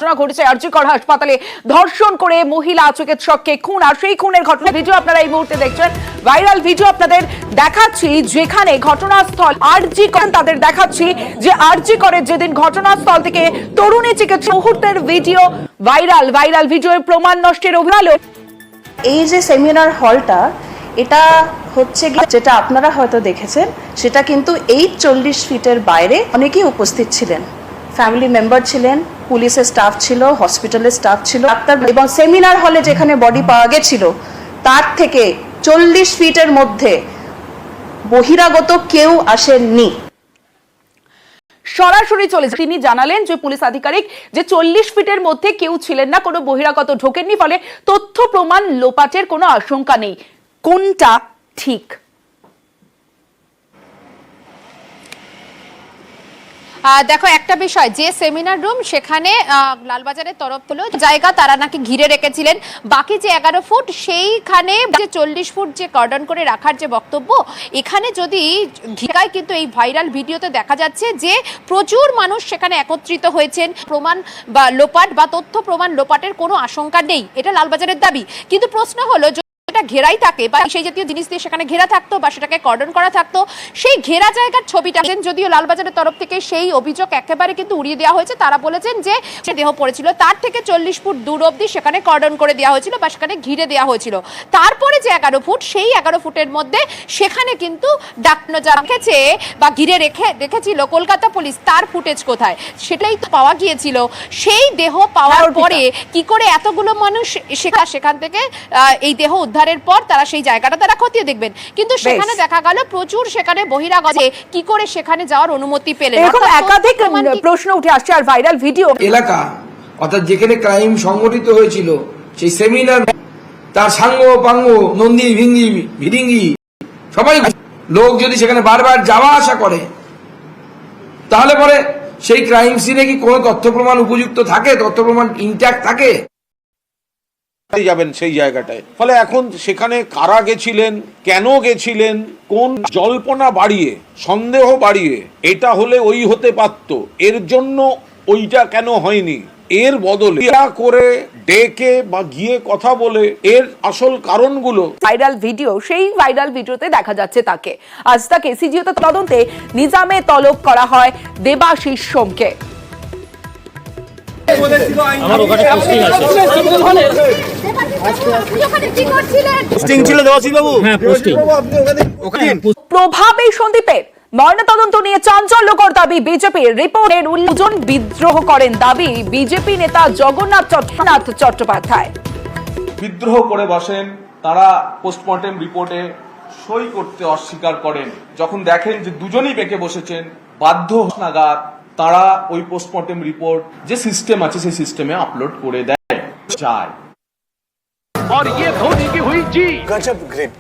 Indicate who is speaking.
Speaker 1: ঘটনা ঘটেছে আরজি কর হাসপাতালে। ধর্ষণ করে মহিলা চিকিৎসককে খুন, আর সেই খুনের ঘটনা ভিডিও আপনারা এই মুহূর্তে দেখছেন। ভাইরাল ভিডিও আপনাদের দেখাচ্ছি, যেখানে ঘটনাস্থল আরজি করেন তাদের দেখাচ্ছি যে আরজি করে যেদিন ঘটনাস্থল থেকে তরুণী চিকিৎসক মুহূর্তের ভিডিও ভাইরাল ভিডিওর প্রমাণ নষ্টের অভিযোগ।
Speaker 2: এই যে সেমিনার হলটা, এটা হচ্ছে যেটা আপনারা হয়তো দেখেছেন, সেটা কিন্তু এই 40 ফিটের বাইরে অনেকেই উপস্থিত ছিলেন। ফ্যামিলি মেম্বার ছিলেন, পুলিশের স্টাফ ছিল, হসপিটালের স্টাফ ছিল, ডাক্তার, এবং সেমিনার হলে যেখানে বডি পাওয়া গেছিল তার থেকে 40 ফিটের মধ্যে বহিরাগত কেউ আসেননি।
Speaker 1: সরাসরি চলে তিনি জানালেন যে পুলিশ আধিকারিক যে 40 ফিটের মধ্যে কেউ ছিলেন না, কোনো বহিরাগত ঢোকেননি, ফলে তথ্য প্রমাণ লোপাটের কোনো আশঙ্কা নেই। কোনটা ঠিক?
Speaker 3: দেখো, একটা বিষয়, যে সেমিনার রুম সেখানে লালবাজারের তরফ হলো জায়গা তারা নাকি ঘিরে রেখেছিলেন, বাকি যে 11 ফুট সেইখানে যে 40 ফুট যে কর্ডন করে রাখার যে বক্তব্য, এখানে যদি ঘিরায়, কিন্তু এই ভাইরাল ভিডিওতে দেখা যাচ্ছে যে প্রচুর মানুষ সেখানে একত্রিত হয়েছেন। প্রমাণ বা লোপাট বা তথ্য প্রমাণ লোপাটের কোনো আশঙ্কা নেই, এটা লালবাজারের দাবি। কিন্তু প্রশ্ন হলো, এটা ঘেরাই থাকে বা সেই জাতীয় জিনিস দিয়ে সেখানে ঘেরা থাকতো বা সেটাকে কর্ডন করা থাকতো, সেই ঘেরা জায়গার ছবিটা যদিও লালবাজারের তরফ থেকে সেই অভিযোগ একেবারে কিন্তু উড়িয়ে দেওয়া হয়েছে। তারা বলেছেন যে সে দেহ পড়েছিল তার থেকে 40 ফুট দূর অবধি সেখানে কর্ডন করে দেওয়া হয়েছিল বা সেখানে ঘিরে দেওয়া হয়েছিল। তারপরে যে 11 ফুট, সেই 11 ফুটের মধ্যে সেখানে কিন্তু ডাকনো যা রেখেছে বা ঘিরে রেখেছিল কলকাতা পুলিশ, তার ফুটেজ কোথায়? সেটাই তো পাওয়া গিয়েছিল। সেই দেহ পাওয়ার পরে কি করে এতগুলো মানুষ সেখান থেকে এই দেহ উদ্ধারের পর তারা সেই জায়গাটা তারা খতিয়ে দেখবেন, কিন্তু সেখানে দেখা গেল প্রচুর সেখানে বহিরাগত, কি করে সেখানে যাওয়ার অনুমতি পেলেন?
Speaker 1: এরকম একাধিক প্রশ্ন উঠে আসছে। আর ভাইরাল ভিডিও
Speaker 4: এলাকা, অর্থাৎ যেখানে ক্রাইম সংগঠিত হয়েছিল সেই সেমিনার, তার সাঙ্গ পাঙ্গ নন্দী ভিঙ্গি ভিডিঙ্গি সবাই লোক যদি সেখানে বারবার যাওয়া আসা করে, তাহলে পরে সেই ক্রাইম সিনে কি কোনো তথ্য প্রমাণ উপযুক্ত থাকে, তথ্য প্রমাণ ইনট্যাক্ট থাকে?
Speaker 5: যাবেন সেই জায়গাটায়। ফলে এখন সেখানে কারা গেছিলেন, কেন গেছিলেন, কোন জল্পনা বাড়িয়ে, সন্দেহ বাড়িয়ে, এটা হলে ওই হতে পারত, এর জন্য ওইটা কেন হয়নি, এর বদলে করে ডেকে বা গিয়ে কথা বলে এর আসল কারণগুলো।
Speaker 1: ভাইরাল ভিডিও, সেই ভাইরাল ভিডিওতে দেখা যাচ্ছে তাকে আজ তাকে সিজিওতে তদন্তে নিজামে তলব করা হয় দেবাশিস সোমকে।
Speaker 6: আমার ওখানে পোস্টিং আছে। পোস্টিং ছিল দেবাশিস বাবু? হ্যাঁ, পোস্টিং ওখানে।
Speaker 1: প্রভাব এই সন্দীপের ময়নাতদন্ত নিয়ে চাঞ্চল্যকর দাবি বিজেপির। রিপোর্টের উল্লেখন বিদ্রোহ করেন দাবি বিজেপি নেতা জগন্নাথ চট্টোপাধ্যায়।
Speaker 7: বিদ্রোহ করে বসেন তারা, পোস্টমর্টেম রিপোর্টে সই করতে অস্বীকার করেন। যখন দেখেন যে দুজনেই বেঁকে বসেছেন, বাধ্য নাগাদ তারা ওই পোস্টমর্টেম রিপোর্ট যে সিস্টেম আছে সেই সিস্টেমে আপলোড করে দেয় চায়।
Speaker 8: और ये धोनी की हुई जी गजब ग्रेट।